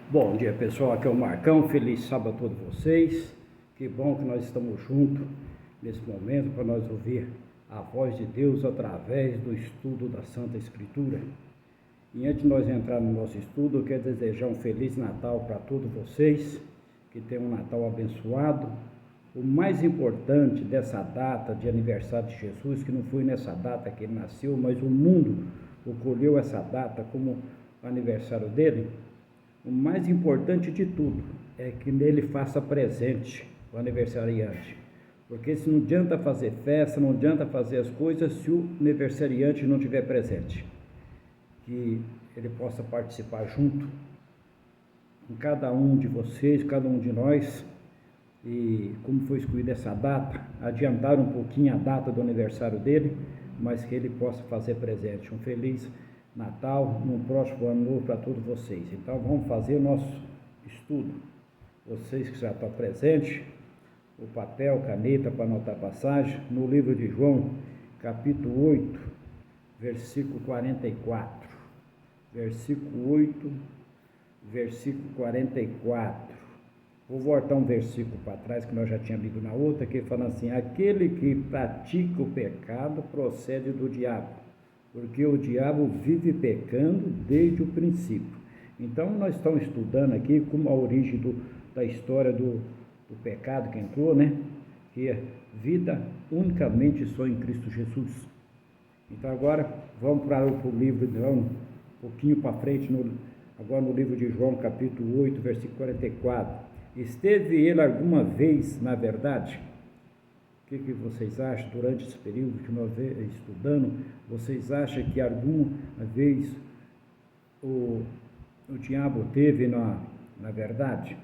Bom dia, pessoal, aqui é o Marcão, feliz sábado a todos vocês. Que bom que nós estamos juntos nesse momento para nós ouvir a voz de Deus através do estudo da Santa Escritura. E antes de nós entrar no nosso estudo, eu quero desejar um Feliz Natal para todos vocês, que tenham um Natal abençoado. O mais importante dessa data de aniversário de Jesus, que não foi nessa data que ele nasceu, mas o mundo escolheu essa data como aniversário dele. O mais importante de tudo é que nele faça presente o aniversariante. Porque se não adianta fazer festa, não adianta fazer as coisas se o aniversariante não estiver presente. Que ele possa participar junto com cada um de vocês, cada um de nós. E como foi escolhida essa data, adiantar um pouquinho a data do aniversário dele, mas que ele possa fazer presente. Um feliz Natal, no próximo ano novo para todos vocês. Então vamos fazer o nosso estudo. Vocês que já estão presentes, o papel, caneta para anotar a passagem, no livro de João, capítulo 8, versículo 44. Versículo 8, versículo 44. Vou voltar um versículo para trás, que nós já tínhamos lido na outra, que fala assim: aquele que pratica o pecado procede do diabo, porque o diabo vive pecando desde o princípio. Então nós estamos estudando aqui como a origem da história do pecado que entrou, né? Que é vida unicamente só em Cristo Jesus. Então agora vamos para o livro, um pouquinho para frente, agora no livro de João, capítulo 8, versículo 44. Esteve ele alguma vez na verdade? O que vocês acham durante esse período que nós estudando? Vocês acham que alguma vez o diabo teve na verdade?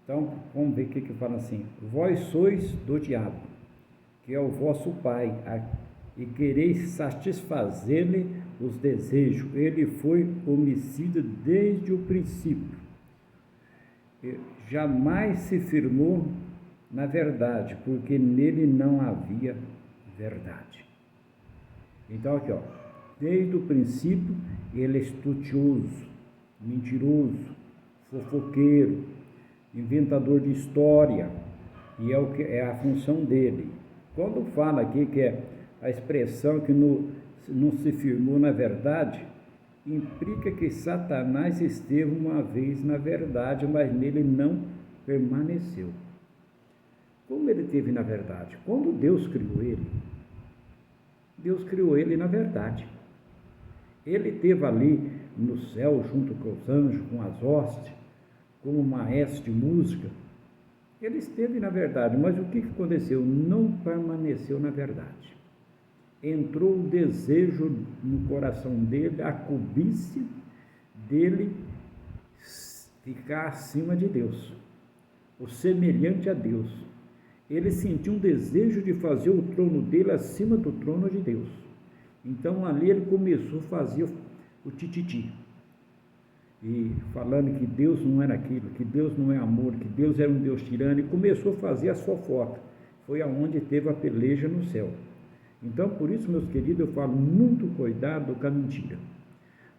Então, vamos ver o que fala assim: vós sois do diabo, que é o vosso pai, e quereis satisfazer-lhe os desejos. Ele foi homicida desde o princípio. Jamais se firmou na verdade, porque nele não havia verdade. Então aqui, desde o princípio ele é estudioso, mentiroso, fofoqueiro, inventador de história, e é o que é a função dele. Quando fala aqui que é a expressão que não se firmou na verdade, implica que Satanás esteve uma vez na verdade, mas nele não permaneceu. Como ele teve na verdade? Quando Deus criou ele na verdade. Ele esteve ali no céu junto com os anjos, com as hostes, como maestro de música. Ele esteve na verdade, mas o que aconteceu? Não permaneceu na verdade. Entrou o desejo no coração dele, a cobiça dele ficar acima de Deus, o semelhante a Deus. Ele sentiu um desejo de fazer o trono dele acima do trono de Deus. Então ali ele começou a fazer o tititi, e falando que Deus não era aquilo, que Deus não é amor, que Deus era um Deus tirano, e começou a fazer as fofocas. Foi aonde teve a peleja no céu. Então, por isso, meus queridos, eu falo, muito cuidado com a mentira,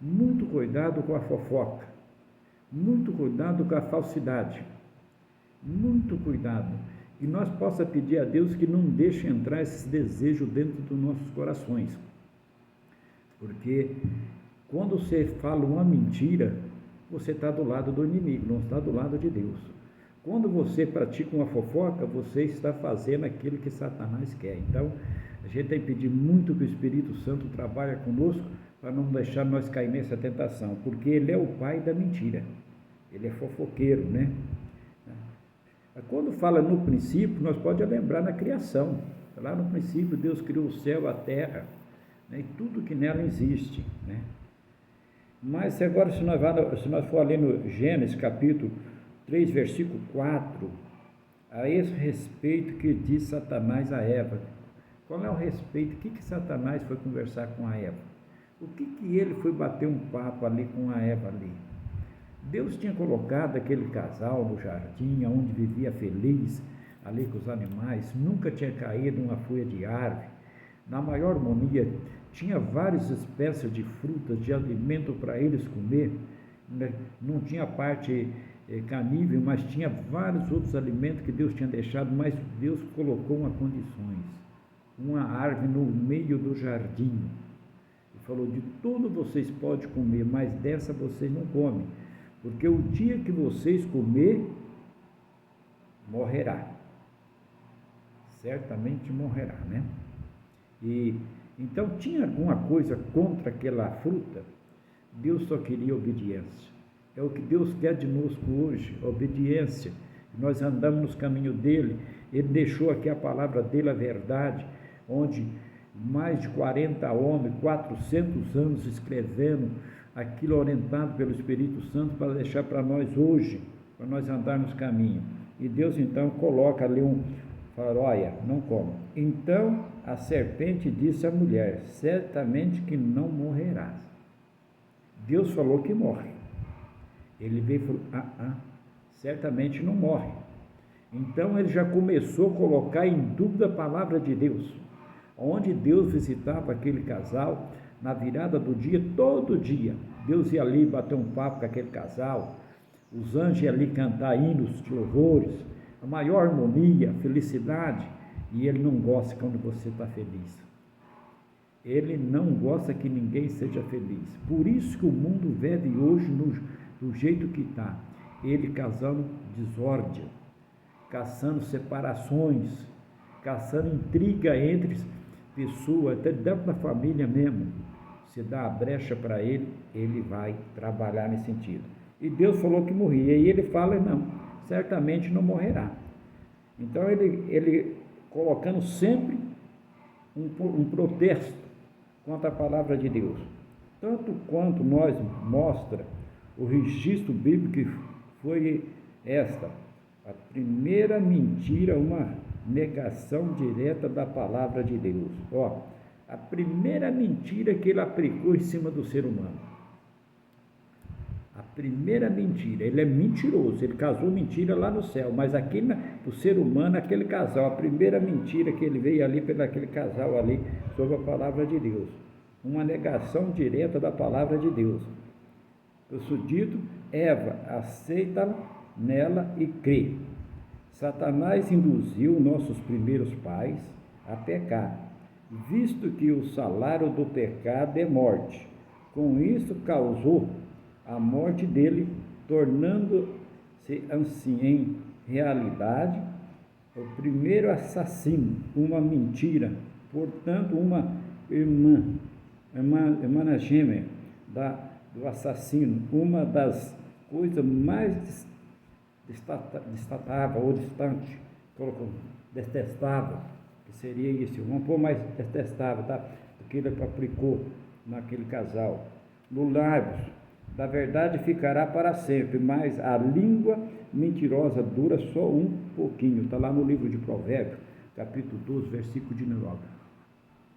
muito cuidado com a fofoca, muito cuidado com a falsidade, muito cuidado. E nós possa pedir a Deus que não deixe entrar esses desejos dentro dos nossos corações. Porque quando você fala uma mentira, você está do lado do inimigo, não está do lado de Deus. Quando você pratica uma fofoca, você está fazendo aquilo que Satanás quer. Então, a gente tem que pedir muito que o Espírito Santo trabalhe conosco para não deixar nós cair nessa tentação, porque ele é o pai da mentira, ele é fofoqueiro, né? Quando fala no princípio, nós podemos lembrar na criação. Lá no princípio, Deus criou o céu, a terra, né, e tudo que nela existe, né? Mas agora, se nós for ler no Gênesis, capítulo 3, versículo 4, a esse respeito que diz Satanás a Eva. Qual é o respeito? O que Satanás foi conversar com a Eva? O que ele foi bater um papo ali com a Eva ali? Deus tinha colocado aquele casal no jardim, onde vivia feliz, ali com os animais, nunca tinha caído uma folha de árvore, na maior harmonia, tinha várias espécies de frutas, de alimento para eles comer, né? Não tinha parte canível, mas tinha vários outros alimentos que Deus tinha deixado, mas Deus colocou uma condições, uma árvore no meio do jardim, e falou: de tudo vocês podem comer, mas dessa vocês não comem, porque o dia que vocês comer, morrerá, certamente morrerá, né? E então tinha alguma coisa contra aquela fruta? Deus só queria obediência. É o que Deus quer de nós hoje, obediência. Nós andamos nos caminhos dele, ele deixou aqui a palavra dele, a verdade, onde mais de 40 homens, 400 anos escrevendo aquilo orientado pelo Espírito Santo para deixar para nós hoje, para nós andarmos nos caminhos. E Deus então coloca ali fala: olha, não coma. Então a serpente disse à mulher: certamente que não morrerás. Deus falou que morre. Ele veio e falou: certamente não morre. Então ele já começou a colocar em dúvida a palavra de Deus. Onde Deus visitava aquele casal, na virada do dia, todo dia, Deus ia ali bater um papo com aquele casal, os anjos iam ali cantar hinos de louvores, a maior harmonia, felicidade, e ele não gosta quando você está feliz. Ele não gosta que ninguém seja feliz. Por isso que o mundo vive hoje do jeito que está. Ele causando desordem, caçando separações, caçando intriga entre pessoas, até dentro da família mesmo. Se dá a brecha para ele, ele vai trabalhar nesse sentido. E Deus falou que morria, e ele fala: não, certamente não morrerá. Então ele colocando sempre um protesto contra a palavra de Deus. Tanto quanto nós mostra o registro bíblico que foi esta: a primeira mentira, uma negação direta da palavra de Deus. A primeira mentira que ele aplicou em cima do ser humano. A primeira mentira, ele é mentiroso, ele casou mentira lá no céu, mas aqui o ser humano, aquele casal, a primeira mentira que ele veio ali pelo aquele casal ali, sobre a palavra de Deus. Uma negação direta da palavra de Deus. O dito: Eva aceita nela e crê. Satanás induziu nossos primeiros pais a pecar, visto que o salário do pecado é morte. Com isso causou a morte dele, tornando-se assim em realidade o primeiro assassino, uma mentira, portanto uma irmã gêmea do assassino, uma das coisas mais destatável ou distante, detestável, que seria isso, vamos pôr mais detestável, tá? Do que ele aplicou naquele casal. No lábios da verdade ficará para sempre, mas a língua mentirosa dura só um pouquinho. Está lá no livro de Provérbios, capítulo 12, versículo de 9.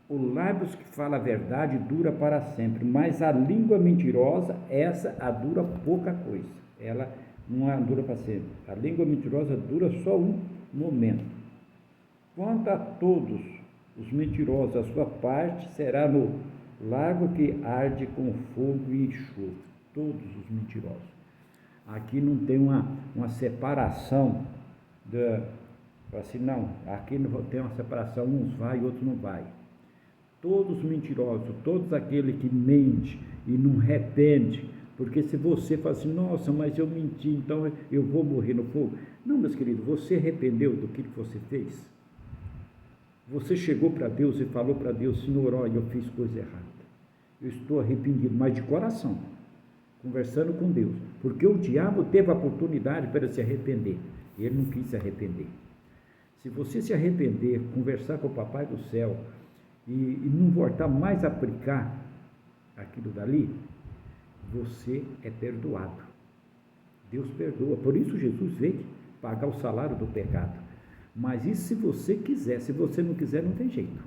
O lábios que fala a verdade dura para sempre, mas a língua mentirosa, essa a dura pouca coisa. Ela não dura para sempre. A língua mentirosa dura só um momento. Quanto a todos os mentirosos, a sua parte será no lago que arde com fogo e enxofre. Todos os mentirosos. Aqui não tem uma separação assim, não, aqui não tem uma separação, uns vai e outros não vai. Todos os mentirosos, todos aqueles que mentem e não arrependem, porque se você fala assim: nossa, mas eu menti, então eu vou morrer no fogo. Não, meus queridos, você arrependeu do que você fez? Você chegou para Deus e falou para Deus: Senhor, olha, eu fiz coisa errada, eu estou arrependido, mas de coração, conversando com Deus, porque o diabo teve a oportunidade para se arrepender, e ele não quis se arrepender. Se você se arrepender, conversar com o Papai do Céu e não voltar mais a aplicar aquilo dali, você é perdoado. Deus perdoa. Por isso Jesus veio pagar o salário do pecado. Mas isso se você quiser. Se você não quiser, não tem jeito.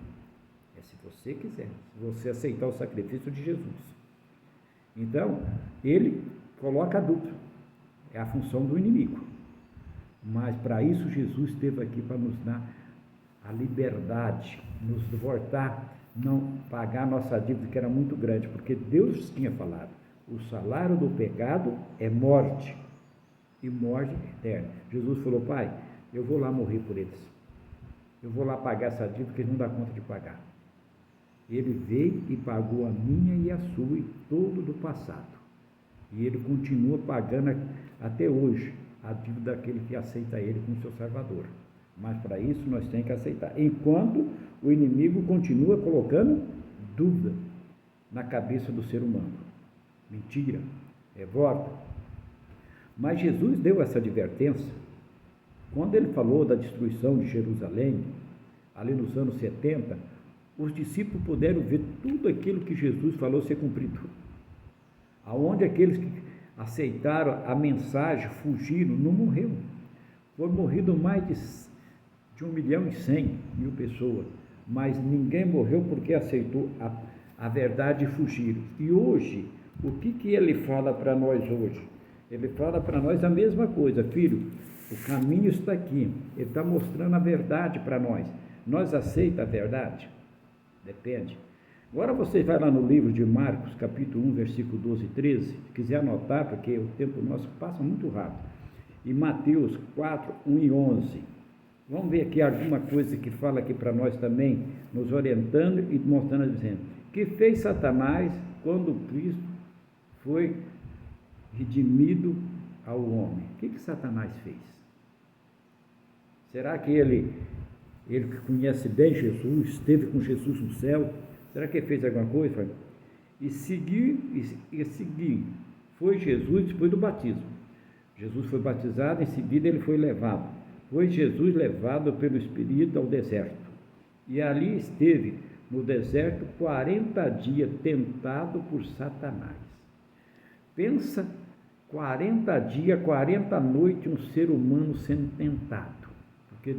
É se você quiser. Se você aceitar o sacrifício de Jesus. Então, ele coloca a dupla. É a função do inimigo. Mas para isso Jesus esteve aqui para nos dar a liberdade, nos voltar, não pagar nossa dívida que era muito grande, porque Deus tinha falado: O salário do pecado é morte, e morte eterna. Jesus falou: Pai, eu vou lá morrer por eles. Eu vou lá pagar essa dívida que eles não dão conta de pagar. Ele veio e pagou a minha e a sua e todo do passado. E ele continua pagando até hoje a dívida daquele que aceita ele como seu salvador. Mas para isso nós temos que aceitar. Enquanto o inimigo continua colocando dúvida na cabeça do ser humano. Mentira, revolta. Mas Jesus deu essa advertência quando ele falou da destruição de Jerusalém, ali nos anos 70, os discípulos puderam ver tudo aquilo que Jesus falou ser cumprido. Aonde aqueles que aceitaram a mensagem, fugiram, não morreram. Foram morridos mais de 1.100.000 pessoas, mas ninguém morreu porque aceitou a verdade e fugiram. E hoje, o que ele fala para nós hoje? Ele fala para nós a mesma coisa: filho, o caminho está aqui, ele está mostrando a verdade para nós. Nós aceitamos a verdade? Depende. Agora você vai lá no livro de Marcos, capítulo 1, versículo 12 e 13, se quiser anotar, porque o tempo nosso passa muito rápido. E Mateus 4, 1 e 11. Vamos ver aqui alguma coisa que fala aqui para nós também, nos orientando e mostrando, dizendo: que fez Satanás quando Cristo foi redimido ao homem? O que Satanás fez? Será que ele que conhece bem Jesus, esteve com Jesus no céu, será que ele fez alguma coisa? E seguir, foi Jesus depois do batismo. Jesus foi batizado, em seguida ele foi levado. Foi Jesus levado pelo Espírito ao deserto. E ali esteve no deserto 40 dias tentado por Satanás. Pensa, 40 dias, 40 noites, um ser humano sendo tentado. Porque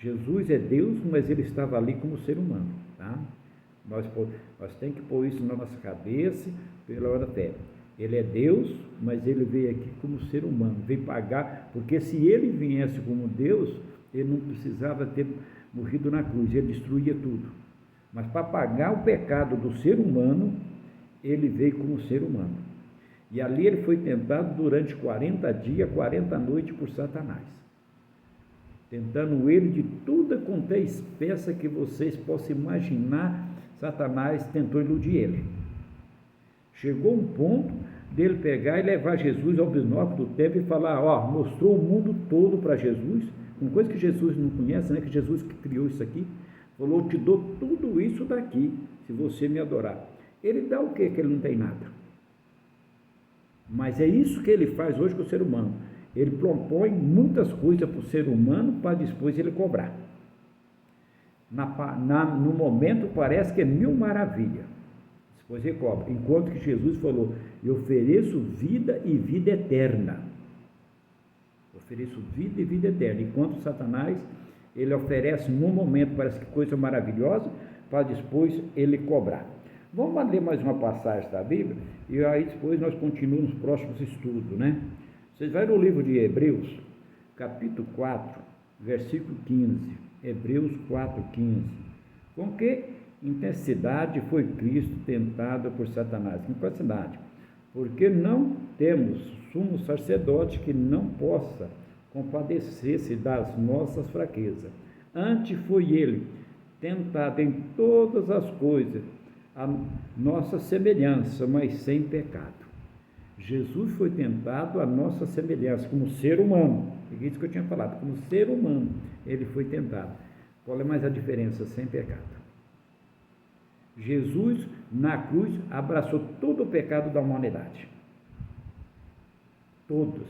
Jesus é Deus, mas ele estava ali como ser humano, tá? Nós temos que pôr isso na nossa cabeça pela hora da fé. Ele é Deus, mas ele veio aqui como ser humano, veio pagar, porque se ele viesse como Deus, ele não precisava ter morrido na cruz, ele destruía tudo. Mas para pagar o pecado do ser humano, ele veio como ser humano. E ali ele foi tentado durante 40 dias, 40 noites por Satanás. Tentando ele de toda quanto é espécie que vocês possam imaginar, Satanás tentou iludir ele. Chegou um ponto dele pegar e levar Jesus ao binóculo do templo e falar: ó, mostrou o mundo todo para Jesus, uma coisa que Jesus não conhece, né? Que Jesus que criou isso aqui, falou: eu te dou tudo isso daqui, se você me adorar. Ele dá o quê? Que ele não tem nada. Mas é isso que ele faz hoje com o ser humano. Ele propõe muitas coisas para o ser humano para depois ele cobrar. No momento parece que é mil maravilhas. Depois ele cobra. Enquanto que Jesus falou: eu ofereço vida e vida eterna. Ofereço vida e vida eterna. Enquanto Satanás, ele oferece no momento, parece que coisa maravilhosa, para depois ele cobrar. Vamos ler mais uma passagem da Bíblia e aí depois nós continuamos nos próximos estudos, né? Vocês vão no livro de Hebreus, capítulo 4, versículo 15. Hebreus 4, 15. Com que intensidade foi Cristo tentado por Satanás? Com intensidade. Porque não temos sumo sacerdote que não possa compadecer-se das nossas fraquezas. Antes foi ele tentado em todas as coisas, a nossa semelhança, mas sem pecado. Jesus foi tentado à nossa semelhança, como ser humano. É isso que eu tinha falado, como ser humano, ele foi tentado. Qual é mais a diferença? Sem pecado. Jesus, na cruz, abraçou todo o pecado da humanidade. Todos.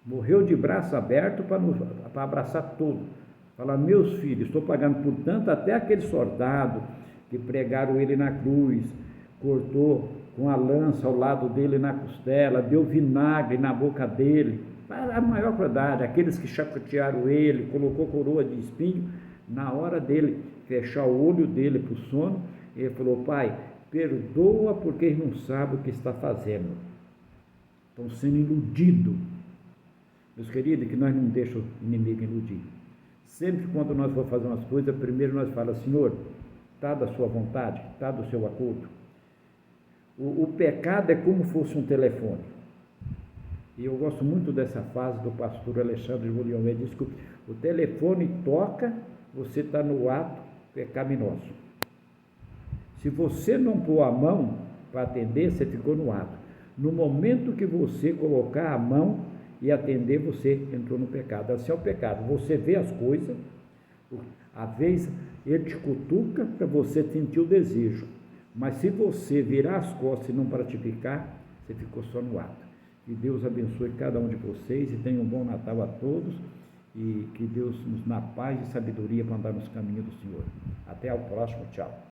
Morreu de braço aberto para abraçar todos. Falar: meus filhos, estou pagando por tanto, até aquele soldado que pregaram ele na cruz, cortou com a lança ao lado dele na costela, deu vinagre na boca dele, para a maior verdade, aqueles que chacotearam ele, colocou coroa de espinho, na hora dele fechar o olho dele para o sono, ele falou: Pai, perdoa porque eles não sabem o que está fazendo, estão sendo iludidos. Meus queridos, que nós não deixamos o inimigo iludir. Sempre quando nós vamos fazer umas coisas, primeiro nós falamos: Senhor, está da sua vontade, está do seu acordo. O pecado é como fosse um telefone. E eu gosto muito dessa fase do pastor Alexandre Golion. Ele diz que o telefone toca, você está no ato pecaminoso. Se você não pôr a mão para atender, você ficou no ato. No momento que você colocar a mão e atender, você entrou no pecado. Assim é o pecado. Você vê as coisas, às vezes ele te cutuca para você sentir o desejo. Mas se você virar as costas e não praticar, você ficou só no ato. Que Deus abençoe cada um de vocês e tenha um bom Natal a todos. E que Deus nos dê paz e sabedoria para andar nos caminhos do Senhor. Até o próximo, tchau.